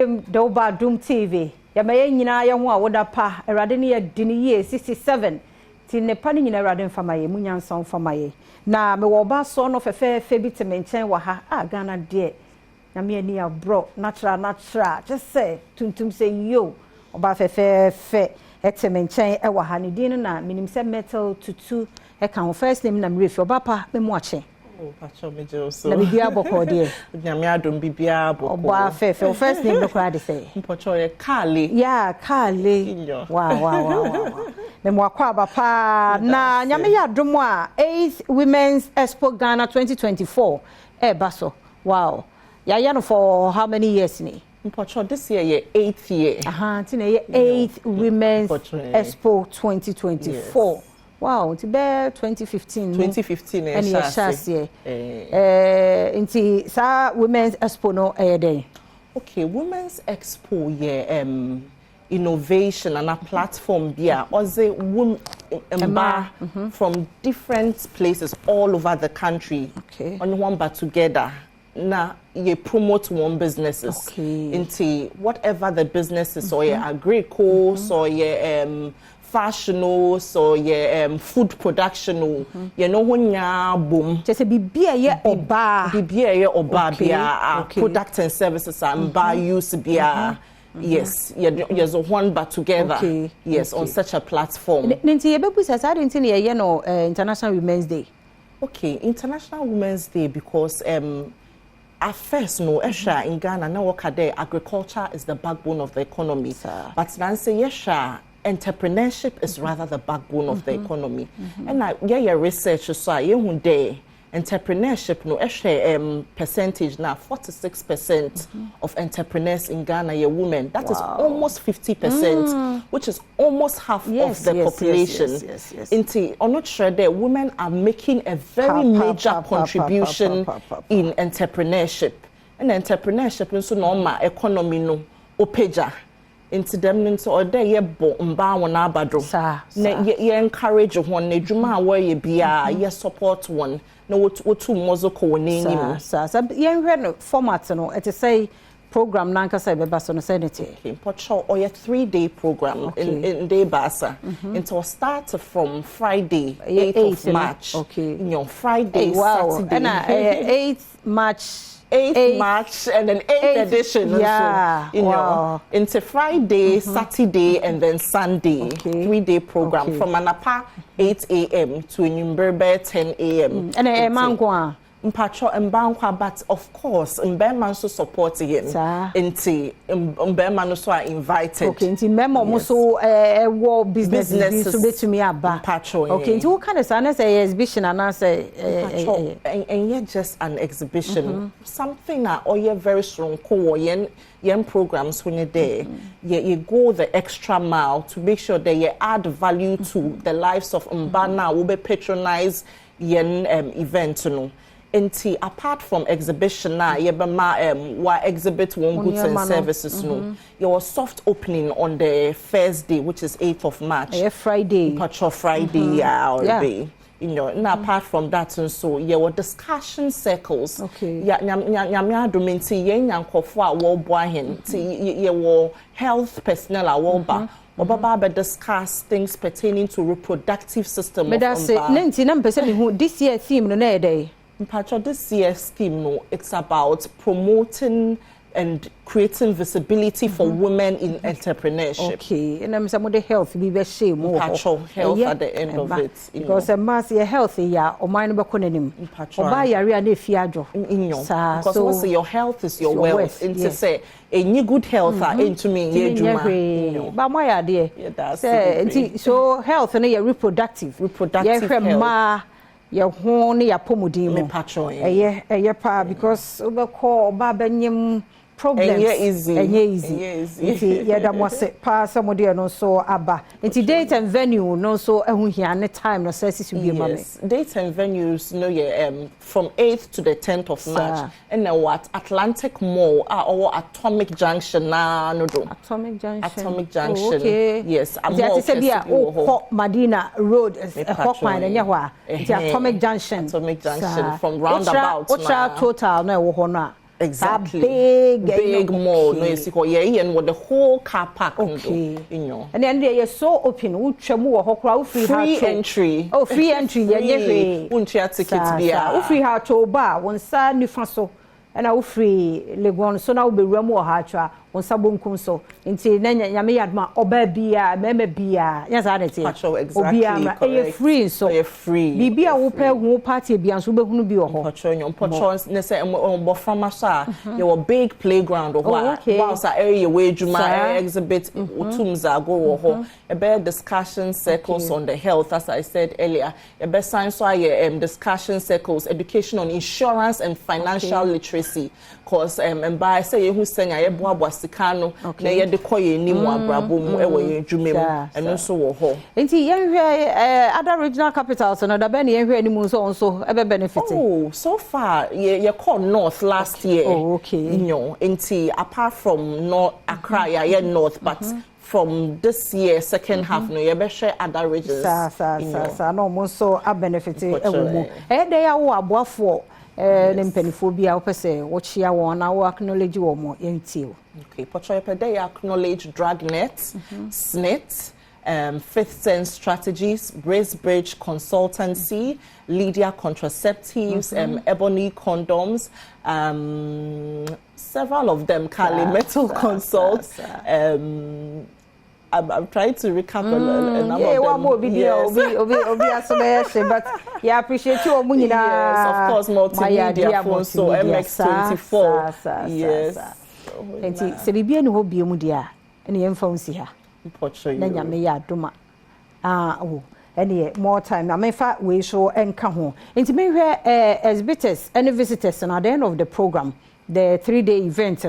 Abem do Badwam TV. Ya maye nyina ye ho a woda pa erade ne ye dini ye 67 ti ne pa ne nyina erade mfamaye munyanson mfamaye na me wo ba so no fefe bi teme nchen wa ha a Ghana de na me ani abro natural just say tuntum say yo oba fefe eteme nchen e wa ha ne din na minim say metal tutu e kan first name na mrefi oba pa me mo ache. Oh, pacho me so. Na bibia boko de. Nyame adom bibia boko. Oba fefe first name no kra de say. Pacho ye Kale. Yeah, Kale. Wow. Me mo akwa ba pa na nyame ya adom a 8th Women's Expo Ghana 2024 baso. Wow. Ya no for how many years ni? Pacho this year ye 8th year. Tina ye 8th Women's Expo 2024. Yes. Wow, it's about 2015. 2015 and inti sa Women's Expo no day. Okay, Women's Expo innovation and a platform there. Also from different places all over the country. Okay. On one but together. Na ye promote one businesses. Okay. Into whatever the businesses or your agrico or your fashion so ye food production ye no honya boom just bibia ye oba product and services and buy use bia yes yes one but together yes on such a platform nti ye bebu sasa nti ye no International Women's Day. Okay, International Women's Day because at first, no, Esha in Ghana, now agriculture is the backbone of the economy. But Nancy, Yesha, entrepreneurship is rather the backbone of the economy. And your research so you day entrepreneurship no percentage now 46% of entrepreneurs in Ghana are women. That is almost 50%, which is almost half of the population. Yes. I'm not sure that women are making a very major contribution in entrepreneurship. And entrepreneurship is no economy no opeja. Into them into or day ye bo mba wona abadro ye encourage one ne dwuma where ye bia ye support one na wotu mozo ko woni nim sa ye nhwe no format no it say program nanka say beba so no sanity pocho or ye 3-day program in day basa into start from Friday 8th of March in your Friday Saturday and 8th March 8th March and then 8th edition also, you know, into Friday, Saturday, and then Sunday. 3-day program from Anapa 8 a.m. to Nimberbe 10 a.m. And a mangwa. Mpacho mbankwa, but of course Mbema so support him. Inti Mbema no so are invited. Okay, inti Mbema also war businesses to me aba. Mpacho. Okay, inti what kind of say exhibition and say and yet just an exhibition. Something that you're very strong yen programs when you're there. You go the extra mile to make sure that you add value to the lives of Mbana will be patronize yen event no. Apart from exhibition na wa exhibit one goods and services no your soft opening on the first day which is 8th of March Friday Patrol Friday you know now apart from that and so your discussion circles nyame adom nti yen yankofo a wo bo ahen nti your health personnel a wo ba Obaba discuss things pertaining to reproductive system but that's it nti na mpese me hu this year theme no na day Pacho, this year's theme, no, it's about promoting and creating visibility for women in entrepreneurship. Okay, and I'm some of the health we be shame more. Pacho, health at the end of it. Because a mass your healthy ya or mine be konenim. Pacho, buy ya rea ne fiajo. Because once your health is your wealth. Into say a new good health into me ye juma. But my idea. So health and your reproductive health. Your horny ya pomudin me patron pa because over call babenyim problems easy yeah that was pa somebody no so aba nti date and venue no so ehun hia ne time no services will be mama date and venues no from 8th to the 10th of March and then what Atlantic Mall or Atomic Junction na no do Atomic Junction okay yes I'm more say bia Madina Road Hokwan enya ho Atomic Junction from roundabout na total na wo ho no Exactly. Big mall. No, you see, and what the whole car park. Okay. And then they are so open. Free entry. Oh, free entry. Free. Untia tickets be. Free how to bar. One side new faso. And I free Legon. So now be remo hatra. On sabunkum so. Inti nenya yami yadma obebia memebia. Yes, I did. Exactly. Obia free so. Free. Bibia upe who party bian so be hunu bi oho. Patron ne say boframa sa. You a big playground or what? Whilst a area where Juma exhibit utumza go oho. A better discussion circles on the health, as I said earlier. A better science discussion circles, education on insurance and financial literacy. Cause and by say who saying I boa sikano na ye de koye ni mu abrabo mu e wo dwuma mu eno so wo ho enti yen hwe other regional capitals no da be na yen hwe ni mu so e be benefit. Oh, so far ye call north last year. Oh, okay. Enti apart from north Accra ye north but from this year second half no ye be share other regions no mo so a benefit e wo mu e dey awo aboafo nempenifo bia opese wo chia won na wo acknowledge wo mo yentie. Okay, Pochoye Pede acknowledge Dragnet, SNIT, Fifth Sense Strategies, Bracebridge Consultancy, Lydia Contraceptives, Ebony Condoms, several of them, Kali Metal Consult. I'm trying to recap a number of them. Yes, but yeah, appreciate you. Yes, of course, multimedia phone, so MX24. Yes. Enti se bibia ne ho bia mu dia ene yemfa unsi ha na nyame ya adoma ene more time na mefa we so enka ho enti me hwe exhibitors and visitors at the end of the program, the 3-day event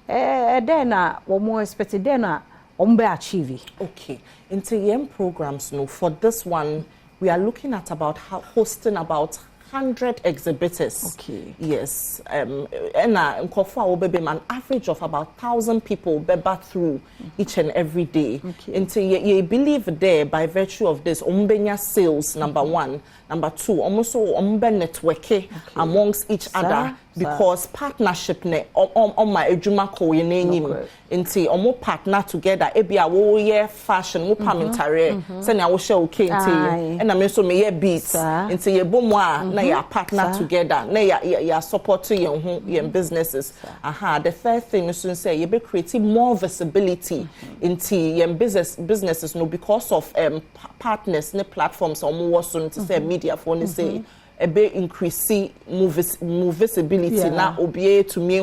then we more expected then be achieve. Okay, into yem programs no for this one we are looking at about hosting about 100 exhibitors. Okay. Yes. And Nkofo will be an average of about 1,000 people beba through each and every day. Okay. Until you believe there by virtue of this, umbenya sales number one, number two, almost networking amongst each other because partnership ne on my ejuma ko yenenyi nti omo partner together ebia wo ye fashion wo pamentare say na wo share okay nti and na me so me ye beats nti ye bomo a na ya partner together na ya support your businesses. The third thing is to say you be creating more visibility into your businesses no because of partners ne platforms omo wo so to say media for ne say a bit increasing visibility now obiye to me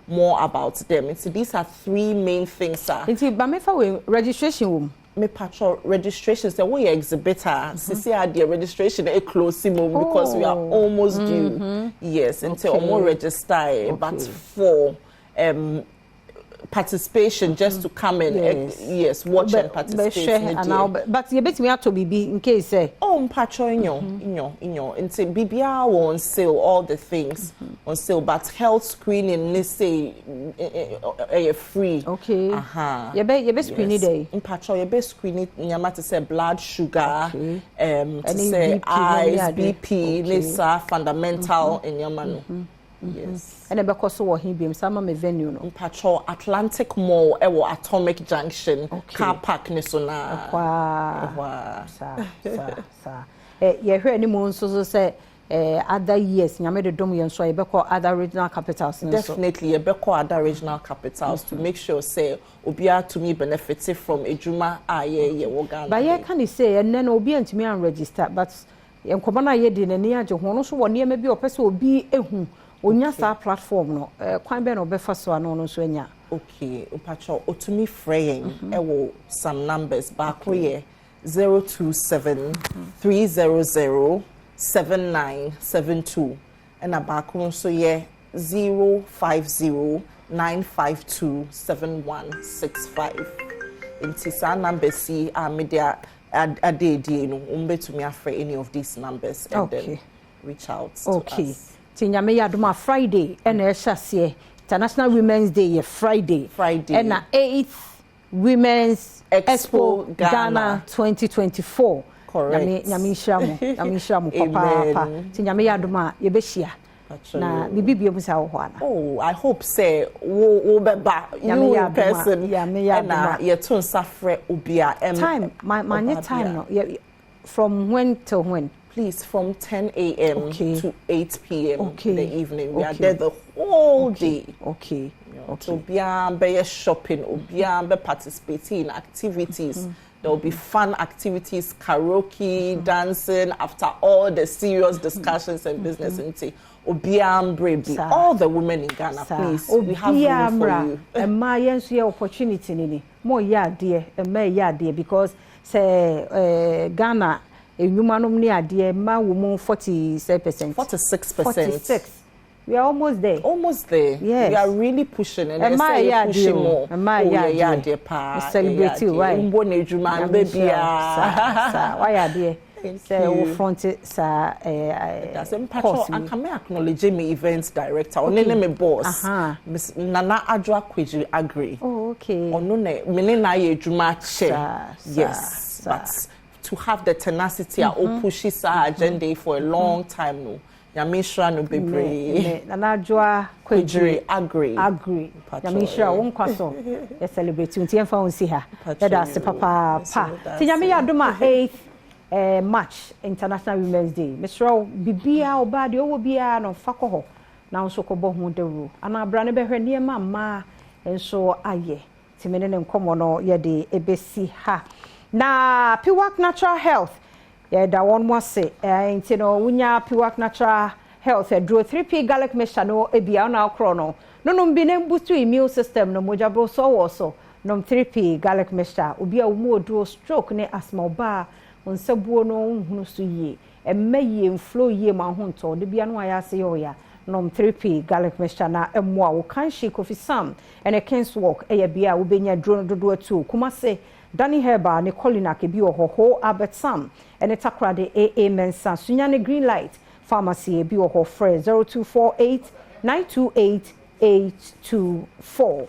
more about them. So these are three main things, sir. But me for registration room. Me patrol registration say we exhibitor CC the registration a close because we are almost due. Yes, until more register but for participation just to come and watch and participate. But you bet me have to be in case say patrol into BBR on sale all the things on sale but health screening they say free. Okay. You bet screening day. In patrol you bet screening nyama to say blood sugar to say eyes BP nisa fundamental in your man. Yes. And because so he be some me venue no. Patrol Atlantic Mall ewo Atomic Junction car park ni so na. You hear any more so say other years nyame de dom yen so e be call other regional capitals. Definitely e be call other regional capitals to make sure say obia to me benefit from ejuma ye wo Ghana. But ye can say and then obi antimi an register but enkoba na ye de nani age ho no so woni e ma bi opese obi ehu onya sa platform no kwan be no be fa so ano no so anya. Okay, upacho otumi fraying ewo some numbers back here 027 300 7972 and back so ye 050 952 7165. Inti sa number see media adedi no umbetumi afre any of these numbers and then reach out to us. Tinyame ya Adom Friday and Eshase International Women's Day Friday and 8th Women's Expo Ghana 2024. Correct. Nyame shiramu papa. Tinyame ya Adom ye behia na bibi biom sa wo ana. Oh, I hope say wo beba you in person. Yeah, me ya na ye tun safre obia time my time no. From when till when? Please, from 10 a.m. to 8 p.m. in the evening. We are there the whole day. Okay. So, be shopping, be participating in activities. There will be fun activities, karaoke, dancing, after all the serious discussions and business. All the women in Ghana, please. We have room for you. And my opportunity, more dear, and may dear, because say Ghana. Humanum near dear ma woman 46%. 46%. We are almost there. Almost there. Yes. We are really pushing and pushing more. Dear pa. Celebrate you, right? Baby. Why are dear? Say front sa that's important. I can acknowledge me events director. Only me boss. Miss Nana Adwa Kweji agree. Oh, okay. Onune me na ye juma che. Yes. But to have the tenacity or pushes our agenda for a long time no. Yamishra no bebre. Nanajua Kweji agree. Yamishra won kwaso. You celebrate you ntiemfa won si ha. That's papa pa. Ti Yamiya Adom 8th March International Women's Day. Mr. Bibia oba de owo bia no fakọ ho. Na nso kọbọ ho deru. Ana bra ne behwe ne ma enso aye. Ti mene ne nkomo no ye de ebesi ha. Na Piwak Natural Health da one more say nti no wunya Piwak Natural Health draw 3p garlic mixture no ebia na akro no bi ne boost immune system no mojabro so no 3p garlic mixture obi a wo draw stroke ne asthma oba onsabuo no hunu so yie emaye flow yie ma ho nto de bia no aya se yo ya no 3p garlic mixture na emwa wo kan shi kofi sam ene kens walk eya bia wo benya draw no dodo atu kuma se Danny Herba ne Colina ke bi ho Albert Sam ene takra de AA Mensa sunyane green light pharmacy bi ho frɛ 0248928824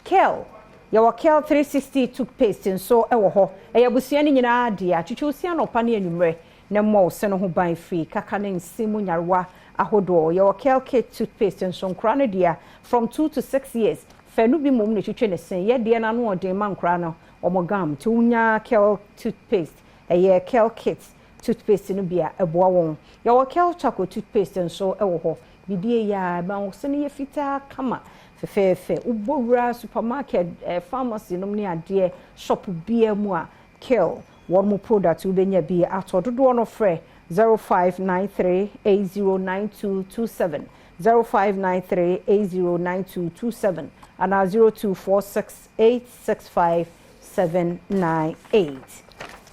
Kel ya Kel 360 toothpaste nso ɛwɔ ho ɛyɛ busua ne nyinaa de atwitwe osia no pa ne anumre ne mo se no ho ban free kaka ne nsimu nyarwa ahodo ya Kel kit toothpaste nso nkra ne dia from 2 to 6 years fenu bi mom ne twitwe ne sen ye de na no odin man nkra no omogam to unya Kel toothpaste eye Kel kit toothpaste no bia eboa won ya wo Kel choco toothpaste nso ewo ho bibie ya ma wo se ne ye fita kama fefefe ubowura supermarket pharmacy no ne ade shop bia mu a Kel one more product we benya bi atododo no frɛ 0593809227 0593809227 and 0246865798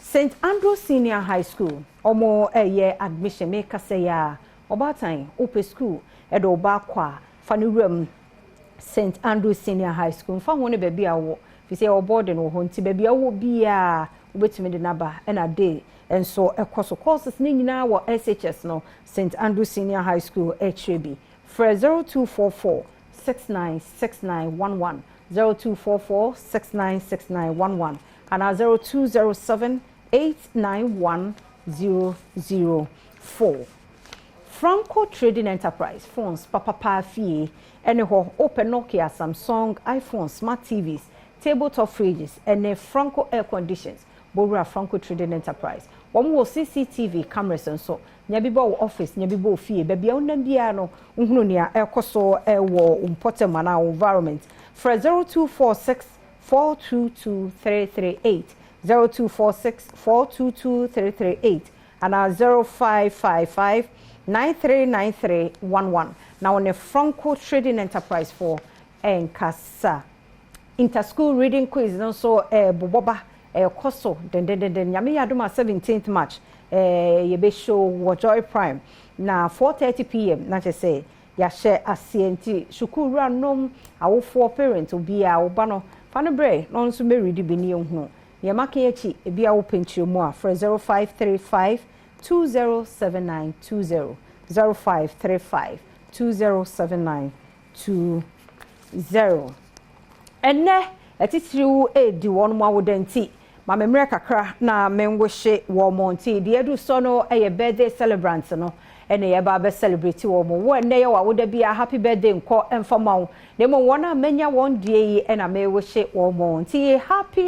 St. Andrew Senior High School omo eye admission make say ya obatan open school edo oba kwa fanuram St. Andrew Senior High School fa ho ne ba bia wo fi say boarding wo ho nti ba bia wo bia obetime de naba na day enso ekoso courses ne nyina wo SHS no St. Andrew Senior High School HB for 0244696911 0244696911 and 0207891004 Franco Trading Enterprise phones papa fee anyhow open Nokia Samsung iPhone smart TVs tabletop fridges and Franco air conditions Bora Franco Trading Enterprise one more CCTV cameras and so nyabibo office nyabibo fee baby onam bia no nhunu nia ekoso ewo important mana environment for 0246422338 0246422338 and 0555939311 now on a Franco Trading Enterprise for enkasa interschool reading quiz no so boboba koso den Yamiya Adom 17th March yebe show wo Joy Prime na 4:30 p.m. na say ya share asienti shukuru anom awofo parent obi a oba no fa no bre no nso me read bi ne hu ye maka echi ebi a wo penchire mu a for 0535207920 0535207920 enne etitiriu edi won mu awodanti ma memre kakra na menwehye wo monti de edu so no eye birthday celebrant no ene ye ba be celebrate wo mo wo ene ye wa wo da bia happy birthday nko emfama wo ne mo wona menya won die yi ena me wo hye wo mo nti happy